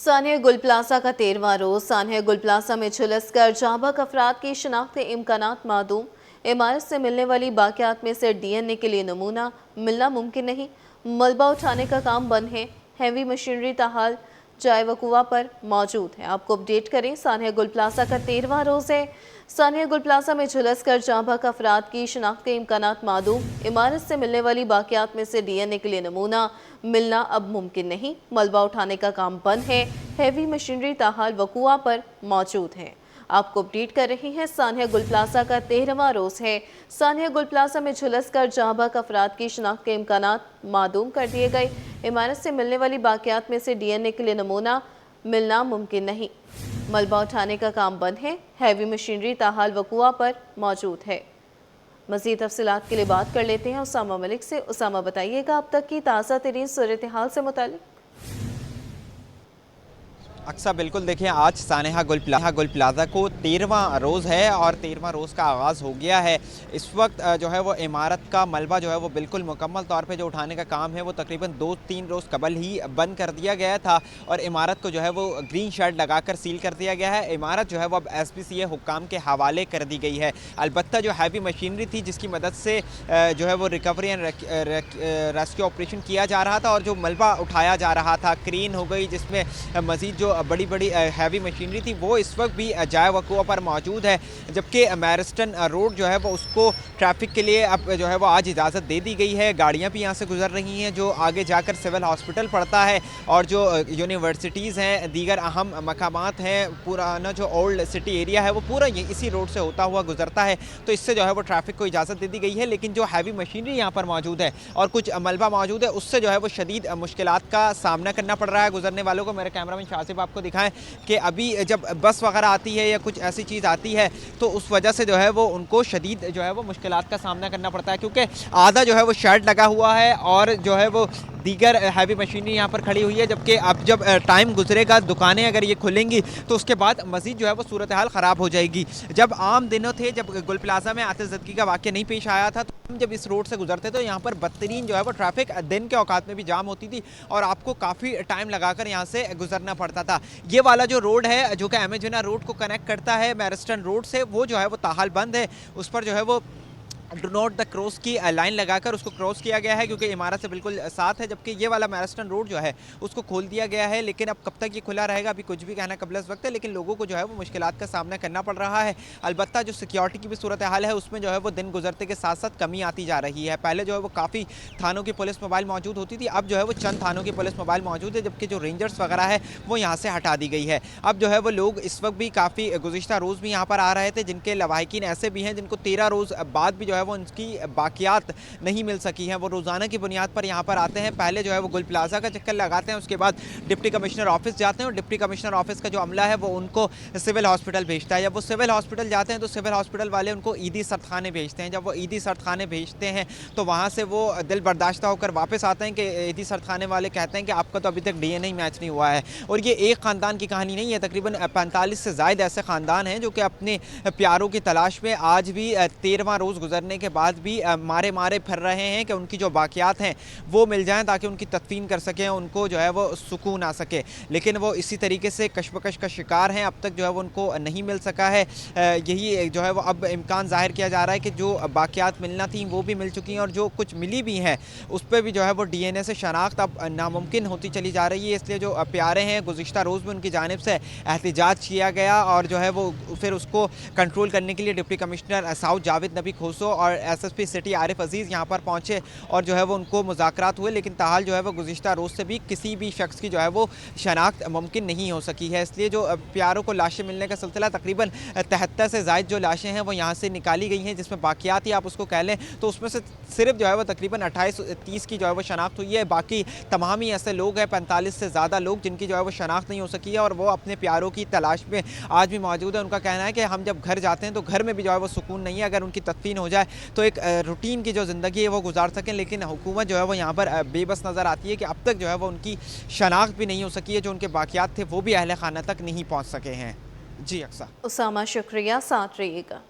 सानिया गुल प्लाजा का 13वां रोज। सानिया गुल प्लाजा में झुलसकर जांबाज अफराद की शिनाख्त के इम्कानात मादूम। इमारत से मिलने वाली बाकियात में से DNA के लिए नमूना मिलना मुमकिन नहीं। मलबा उठाने का काम बंद है। हैवी मशीनरी ताहाल जाए वकुआ पर मौजूद है। आपको अपडेट करें, सानिया गुल प्लाजा का 13वां रोज है। सानिया गुल प्लाजा में झुलसकर जांबाज अफराद की शिनाख्त के इम्कानात मादूम। इमारत से मिलने वाली बाकियात में से DNA के लिए नमूना मिलना अब मुमकिन नहीं। मलबा उठाने का काम बंद है। हैवी मशीनरी ताहाल वकुआ पर मौजूद है। आपको अपडेट कर रही हैं, सानिया गुल प्लाजा का 13वां रोज है। सानिया गुल प्लाजा में झुलसकर जांबाज अफराद की शिनाख्त के इम्कानात मादूम कर दिए गए। इमारत से मिलने वाली बाकियात में से DNA के लिए नमूना मिलना मुमकिन नहीं। मलबा उठाने का काम बंद है। हैवी मशीनरी ताहाल वकुआ पर मौजूद है। मज़ीद तफसीलात के लिए बात कर लेते हैं उसामा मलिक से। उसामा, बताइएगा अब तक की ताज़ा तरीन सूरत हाल से मुतालिक। अक्सर बिल्कुल देखिए, आज सानिया गुल प्लाजा को 13वां रोज़ है और 13वां रोज़ का आगाज़ हो गया है। इस वक्त जो है वो इमारत का मलबा जो है वो बिल्कुल मुकम्मल तौर पे जो उठाने का काम है वो तकरीबन 2-3 रोज़ कबल ही बंद कर दिया गया था और इमारत को जो है वो ग्रीन शर्ट लगाकर सील कर दिया गया है। इमारत जो है वो अब SPCA हुक्काम के हवाले कर दी गई है। अलबत्ता जो हैवी मशीनरी थी जिसकी मदद से जो है वो रिकवरी एंड रेस्क्यू ऑपरेशन किया जा रहा था और जो मलबा उठाया जा रहा था, क्रेन हो गई जिसमें मज़ीद जो बड़ी बड़ी हैवी मशीनरी थी, वो इस वक्त भी जाए वकुआ पर मौजूद है। जबकि मैरिस्टन रोड जो है वो उसको ट्रैफिक के लिए अब जो है वो आज इजाज़त दे दी गई है। गाड़ियाँ भी यहाँ से गुजर रही हैं जो आगे जाकर सिविल हॉस्पिटल पड़ता है और जो यूनिवर्सिटीज़ हैं, दीगर अहम मकामात हैं, पुराना जो ओल्ड सिटी एरिया है वो पूरा ये इसी रोड से होता हुआ गुजरता है। तो इससे जो है वो ट्रैफिक को इजाज़त दे दी गई है। लेकिन जो हैवी मशीनरी यहाँ पर मौजूद है और कुछ मलबा मौजूद है, उससे जो है वो शदीद मुश्किलात का सामना करना पड़ रहा है गुजरने वालों को। मेरे कैमरामैन शासिब आपको दिखाएं कि अभी जब बस वगैरह आती है या कुछ ऐसी चीज़ आती है तो उस वजह से जो है वो उनको शदीद जो है वो मुश्किलात का सामना करना पड़ता है, क्योंकि आधा जो है वो शेड लगा हुआ है और जो है वो दीगर हैवी मशीनरी यहाँ पर खड़ी हुई है। जबकि अब जब टाइम गुजरेगा, दुकानें अगर ये खुलेंगी तो उसके बाद मज़ीद जो है वो सूरत हाल ख़राब हो जाएगी। जब आम दिनों थे, जब गुल प्लाजा में आतिशज़दगी का वाक़या नहीं पेश आया था, तो हम जब इस रोड से गुजरते तो यहाँ पर बदतरीन जो है वो ट्रैफिक दिन के औकात में भी जाम होती थी और आपको काफ़ी टाइम लगाकर यहाँ से गुजरना पड़ता था। ये वाला जो रोड है जो कि एमेजुना रोड को कनेक्ट करता है मैरिस्टन रोड से, वो जो है वो ताहाल बंद है। उस पर जो है वो डू नॉट द क्रॉस की लाइन लगाकर उसको क्रॉस किया गया है क्योंकि इमारत से बिल्कुल साथ है। जबकि ये वाला मैरिस्टन रोड जो है उसको खोल दिया गया है। लेकिन अब कब तक ये खुला रहेगा अभी कुछ भी कहना कबल वक्त है, लेकिन लोगों को जो है वो मुश्किलात का सामना करना पड़ रहा है। अलबत्ता जो सिक्योरिटी की भी सूरत हाल है उसमें जो है वो दिन गुजरते के साथ साथ कमी आती जा रही है। पहले जो है वो काफ़ी थानों की पुलिस मोबाइल मौजूद होती थी, अब जो है वो चंद थानों की पुलिस मोबाइल मौजूद है, जबकि जो रेंजर्स वगैरह है वो यहाँ से हटा दी गई है। अब जो है वो लोग इस वक्त भी काफ़ी गुज़िश्ता रोज़ भी यहाँ पर आ रहे थे जिनके लवाहिकीन ऐसे भी हैं जिनको 13 रोज़ बाद भी जो है वो उनकी बाकियात नहीं मिल सकी हैं। वो रोज़ाना की बुनियाद पर यहाँ पर आते हैं। पहले जो है वो गुल प्लाजा का चक्कर लगाते हैं, उसके बाद डिप्टी कमिश्नर ऑफिस जाते हैं और डिप्टी कमिश्नर ऑफिस का जो अमला है वो उनको सिविल हॉस्पिटल भेजता है। जब वो सिविल हॉस्पिटल जाते हैं तो सिविल हॉस्पिटल वाले उनको ईदी सर्दखाने भेजते हैं। जब वो ईदी सर्दखाने भेजते हैं तो वहाँ से वो दिल बर्दाश्ता होकर वापस आते हैं कि ईदी सर्दखाने वाले कहते हैं कि आपका तो अभी तक DNA मैच नहीं हुआ है। और ये एक ख़ानदान की कहानी नहीं है, तकरीबन 45 से ज़ायद ऐसे ख़ानदान हैं जो कि अपने प्यारों की तलाश में आज भी 13वां रोज़ गुजरने के बाद भी मारे फिर रहे हैं कि उनकी जो बाकियात हैं वो मिल जाएं ताकि उनकी तदफीन कर सकें, उनको जो है वो सुकून आ सके। लेकिन वो इसी तरीके से कशमकश का शिकार हैं, अब तक जो है वो उनको नहीं मिल सका है। यही जो है वो अब इम्कान ज़ाहिर किया जा रहा है कि जो बाकियात मिलना थी वो भी मिल चुकी हैं और जो कुछ मिली भी हैं उस पर भी जो है वो DNA से शनाख्त अब नामुमकिन होती चली जा रही है। इसलिए जो प्यारे हैं, गुज़िश्ता रोज़ में उनकी जानिब से एहतजाज किया गया और जो है वो फिर उसको कंट्रोल करने के लिए डिप्टी कमिश्नर साउथ जावेद नबी खोसो और SSP सिटी आरिफ अजीज़ यहाँ पर पहुँचे और जो है वो उनको मुज़ाकरात हुए। लेकिन ताहाल जो है वो गुज़िश्ता रोज़ से भी किसी भी शख्स की जो है वो शनाख्त मुमकिन नहीं हो सकी है। इसलिए जो प्यारों को लाशें मिलने का सिलसिला, तकरीबन 73 से ज़ायद जो लाशें हैं वो यहाँ से निकाली गई हैं, जिसमें बाकियात ही आप उसको कह लें तो उसमें से सिर्फ जो है वो तकरीबन 28-30 की जो है वो शनाख्त हुई है। बाकी तमाम ही ऐसे लोग हैं, 45 से ज़्यादा लोग जिनकी जो है वो शनाख्त नहीं हो सकी है और वो अपने प्यारों की तलाश में आज भी मौजूद है। उनका कहना है कि हम जब घर जाते हैं तो घर में भी जो है वो सुकून नहीं है, अगर उनकी तदफीन हो जाए तो एक रूटीन की जो ज़िंदगी है वो गुजार सकें। लेकिन हुकूमत जो है वो यहाँ पर बेबस नज़र आती है कि अब तक जो है वो उनकी शनाख्त भी नहीं हो सकी है, जो उनके बाकियात थे वो भी अहले खाना तक नहीं पहुँच सके हैं। जी अक्सा। उसामा, शुक्रिया, साथ रहिएगा।